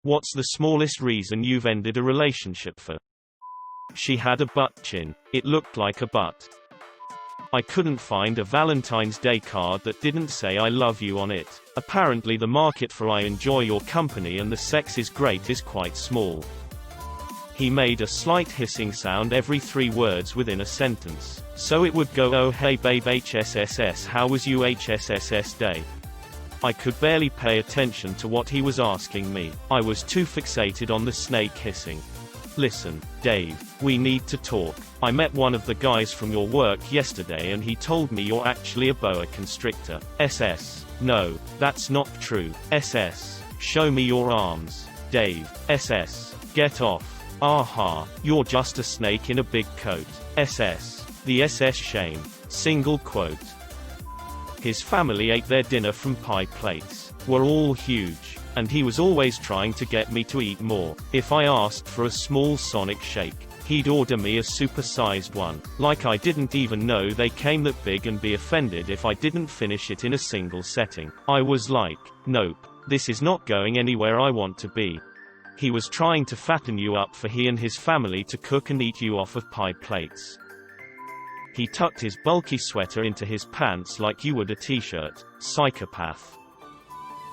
What's the smallest reason you've ended a relationship for? She had a butt chin. It looked like a butt. I couldn't find a Valentine's Day card that didn't say I love you on it. Apparently the market for I enjoy your company and the sex is great is quite small. He made a slight hissing sound every 3 words within a sentence. So it would go, oh hey babe HSSS, how was you HSSS day? I could barely pay attention to what he was asking me. I was too fixated on the snake hissing. Listen, Dave, we need to talk. I met one of the guys from your work yesterday and he told me you're actually a boa constrictor. SS. No, that's not true. SS. Show me your arms. Dave. SS. Get off. Aha. You're just a snake in a big coat. SS. The SS shame. Single quote. His family ate their dinner from pie plates. Were all huge. And he was always trying to get me to eat more. If I asked for a small Sonic shake, he'd order me a super-sized one. Like I didn't even know they came that big and be offended if I didn't finish it in a single setting. I was like, nope, this is not going anywhere I want to be. He was trying to fatten you up for he and his family to cook and eat you off of pie plates. He tucked his bulky sweater into his pants like you would a t-shirt. Psychopath.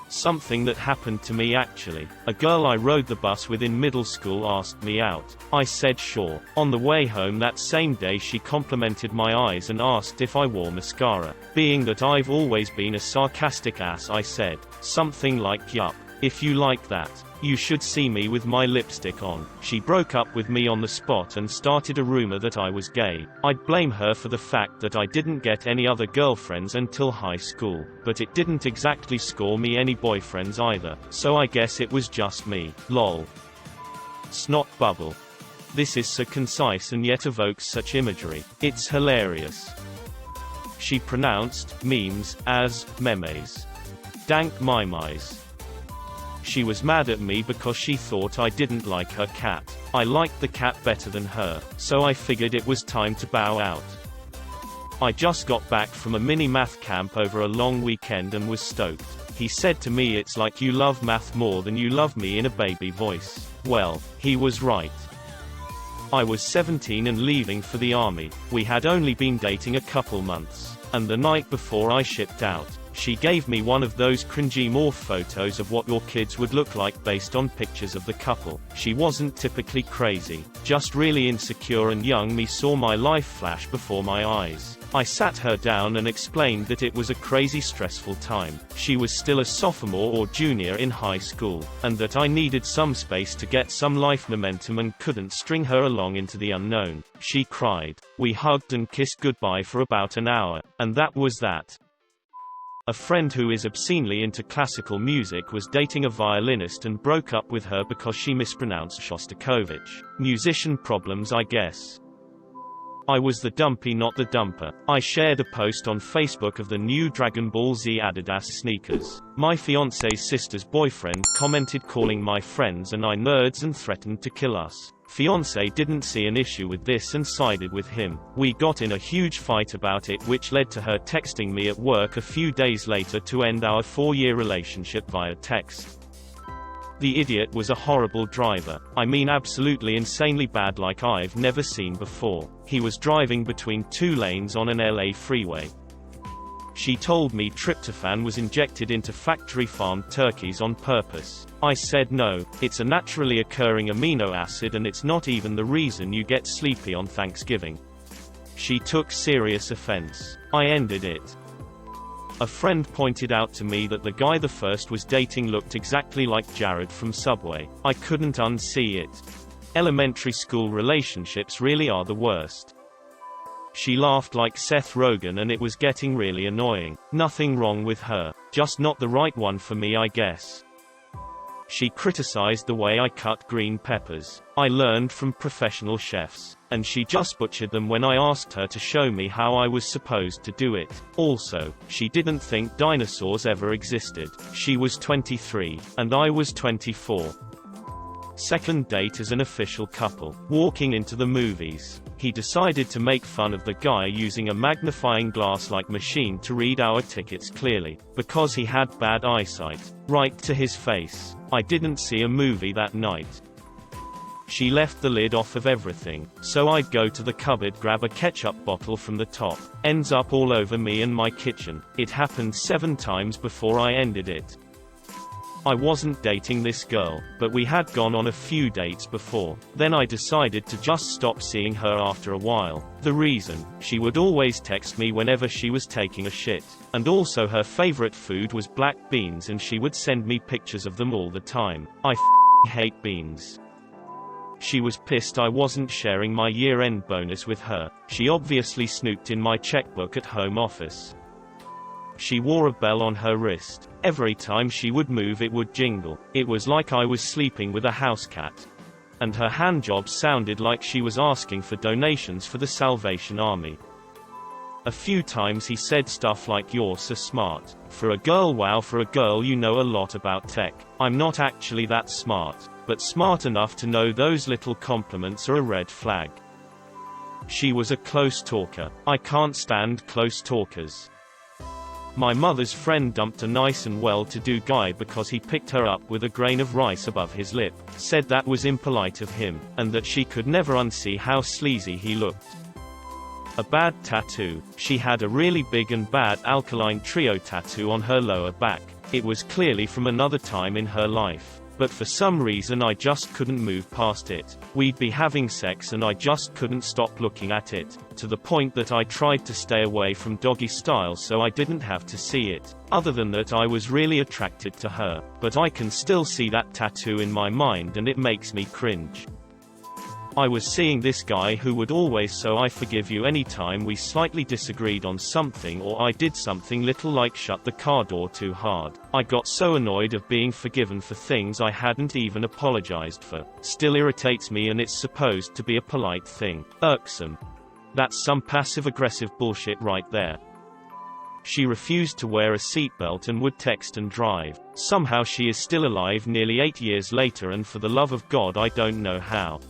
Something that happened to me actually. A girl I rode the bus with in middle school asked me out. I said sure. On the way home that same day she complimented my eyes and asked if I wore mascara. Being that I've always been a sarcastic ass, I said something like, yup, if you like that, you should see me with my lipstick on. She broke up with me on the spot and started a rumor that I was gay. I'd blame her for the fact that I didn't get any other girlfriends until high school, but it didn't exactly score me any boyfriends either, so I guess it was just me. Lol. Snot bubble. This is so concise and yet evokes such imagery. It's hilarious. She pronounced memes as memes. Dank mimes. She was mad at me because she thought I didn't like her cat. I liked the cat better than her, so I figured it was time to bow out. I just got back from a mini math camp over a long weekend and was stoked. He said to me, it's like you love math more than you love me, in a baby voice. Well, he was right. I was 17 and leaving for the army. We had only been dating a couple months. And the night before I shipped out, she gave me one of those cringy morph photos of what your kids would look like based on pictures of the couple. She wasn't typically crazy, just really insecure, and young me saw my life flash before my eyes. I sat her down and explained that it was a crazy stressful time. She was still a sophomore or junior in high school, and that I needed some space to get some life momentum and couldn't string her along into the unknown. She cried. We hugged and kissed goodbye for about an hour, and that was that. A friend who is obscenely into classical music was dating a violinist and broke up with her because she mispronounced Shostakovich. Musician problems, I guess. I was the dumpy, not the dumper. I shared a post on Facebook of the new Dragon Ball Z Adidas sneakers. My fiance's sister's boyfriend commented calling my friends and I nerds and threatened to kill us. Fiance didn't see an issue with this and sided with him. We got in a huge fight about it, which led to her texting me at work a few days later to end our 4-year relationship via text. The idiot was a horrible driver. I mean absolutely insanely bad, like I've never seen before. He was driving between 2 lanes on an LA freeway. She told me tryptophan was injected into factory-farmed turkeys on purpose. I said no, it's a naturally occurring amino acid and it's not even the reason you get sleepy on Thanksgiving. She took serious offense. I ended it. A friend pointed out to me that the guy the first was dating looked exactly like Jared from Subway. I couldn't unsee it. Elementary school relationships really are the worst. She laughed like Seth Rogen and it was getting really annoying. Nothing wrong with her. Just not the right one for me, I guess. She criticized the way I cut green peppers. I learned from professional chefs, and she just butchered them when I asked her to show me how I was supposed to do it. Also, she didn't think dinosaurs ever existed. She was 23, and I was 24. Second date as an official couple. Walking into the movies. He decided to make fun of the guy using a magnifying glass-like machine to read our tickets clearly, because he had bad eyesight. Right to his face. I didn't see a movie that night. She left the lid off of everything, so I'd go to the cupboard, grab a ketchup bottle from the top. Ends up all over me and my kitchen. It happened 7 times before I ended it. I wasn't dating this girl, but we had gone on a few dates before. Then I decided to just stop seeing her after a while. The reason? She would always text me whenever she was taking a shit. And also her favorite food was black beans, and she would send me pictures of them all the time. I hate beans. She was pissed I wasn't sharing my year-end bonus with her. She obviously snooped in my checkbook at home office. She wore a bell on her wrist. Every time she would move it would jingle. It was like I was sleeping with a house cat. And her handjob sounded like she was asking for donations for the Salvation Army. A few times he said stuff like, "You're so smart. For a girl, wow, for a girl you know a lot about tech." I'm not actually that smart, but smart enough to know those little compliments are a red flag. She was a close talker. I can't stand close talkers. My mother's friend dumped a nice and well-to-do guy because he picked her up with a grain of rice above his lip, said that was impolite of him, and that she could never unsee how sleazy he looked. A bad tattoo. She had a really big and bad alkaline trio tattoo on her lower back. It was clearly from another time in her life. But for some reason I just couldn't move past it. We'd be having sex and I just couldn't stop looking at it, to the point that I tried to stay away from doggy style so I didn't have to see it. Other than that, I was really attracted to her, but I can still see that tattoo in my mind and it makes me cringe. I was seeing this guy who would always "so I forgive you" anytime we slightly disagreed on something or I did something little like shut the car door too hard. I got so annoyed of being forgiven for things I hadn't even apologized for. Still irritates me, and it's supposed to be a polite thing. Irksome. That's some passive-aggressive bullshit right there. She refused to wear a seatbelt and would text and drive. Somehow she is still alive nearly 8 years later, and for the love of God I don't know how.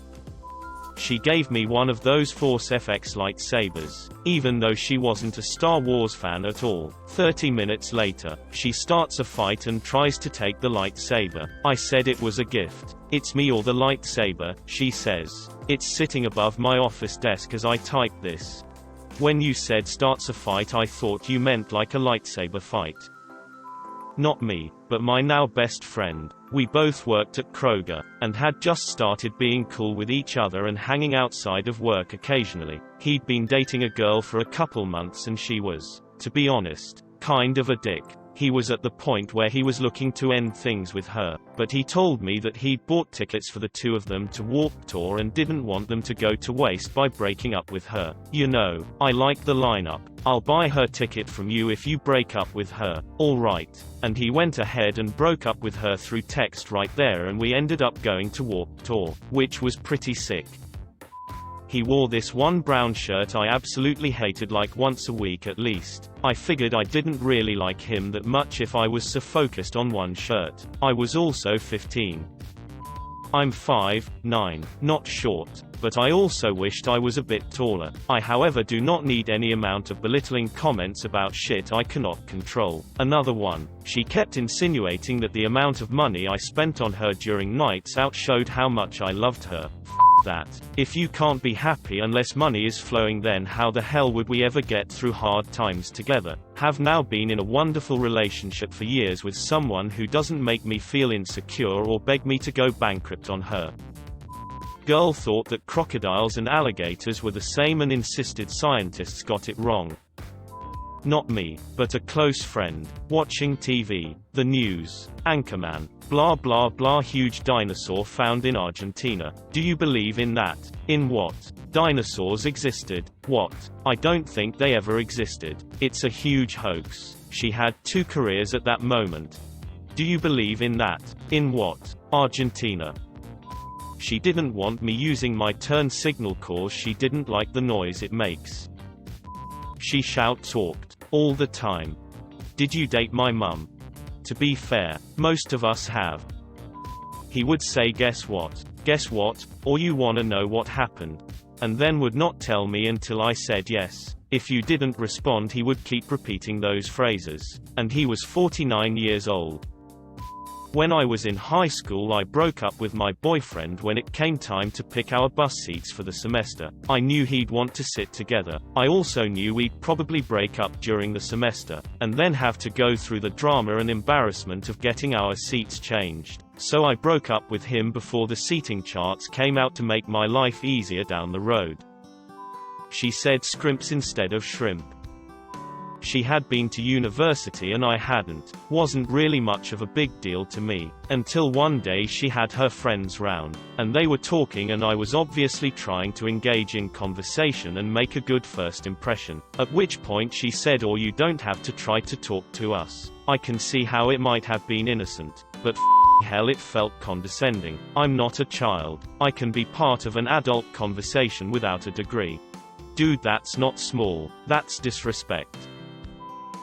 She gave me one of those Force FX lightsabers, even though she wasn't a Star Wars fan at all. 30 minutes later, she starts a fight and tries to take the lightsaber. I said it was a gift. "It's me or the lightsaber," she says. "It's sitting above my office desk as I type this." When you said starts a fight, I thought you meant like a lightsaber fight. Not me, but my now best friend. We both worked at Kroger, and had just started being cool with each other and hanging outside of work occasionally. He'd been dating a girl for a couple months and she was, to be honest, kind of a dick. He was at the point where he was looking to end things with her, but he told me that he'd bought tickets for the two of them to Warped Tour and didn't want them to go to waste by breaking up with her. "You know, I like the lineup. I'll buy her ticket from you if you break up with her." "All right." And he went ahead and broke up with her through text right there, and we ended up going to Warped Tour, which was pretty sick. He wore this one brown shirt I absolutely hated like once a week at least. I figured I didn't really like him that much if I was so focused on one shirt. I was also 15. I'm 5'9", not short, but I also wished I was a bit taller. I however do not need any amount of belittling comments about shit I cannot control. Another one. She kept insinuating that the amount of money I spent on her during nights out showed how much I loved her. That. If you can't be happy unless money is flowing, then how the hell would we ever get through hard times together? Have now been in a wonderful relationship for years with someone who doesn't make me feel insecure or beg me to go bankrupt on her. Girl thought that crocodiles and alligators were the same and insisted scientists got it wrong. Not me, but a close friend. Watching TV, the news, Anchorman, blah blah blah, huge dinosaur found in Argentina. Do you believe in that? In what? Dinosaurs existed. What? I don't think they ever existed. It's a huge hoax. She had 2 careers at that moment. Do you believe in that? In what? Argentina. She didn't want me using my turn signal cause she didn't like the noise it makes. She talked all the time. Did you date my mum? To be fair, most of us have. He would say, "Guess what? Guess what? Or you wanna know what happened?" And then would not tell me until I said yes. If you didn't respond, he would keep repeating those phrases. And he was 49 years old. When I was in high school, I broke up with my boyfriend when it came time to pick our bus seats for the semester. I knew he'd want to sit together. I also knew we'd probably break up during the semester, and then have to go through the drama and embarrassment of getting our seats changed. So I broke up with him before the seating charts came out to make my life easier down the road. She said scrimps instead of shrimp. She had been to university and I hadn't. Wasn't really much of a big deal to me. Until one day she had her friends round, and they were talking and I was obviously trying to engage in conversation and make a good first impression. At which point she said, "Or you don't have to try to talk to us." I can see how it might have been innocent, but hell, it felt condescending. I'm not a child. I can be part of an adult conversation without a degree. Dude, that's not small. That's disrespect.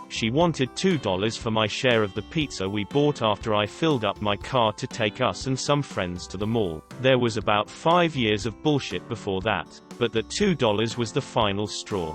She wanted $2 for my share of the pizza we bought after I filled up my car to take us and some friends to the mall. There was about 5 years of bullshit before that, but that $2 was the final straw.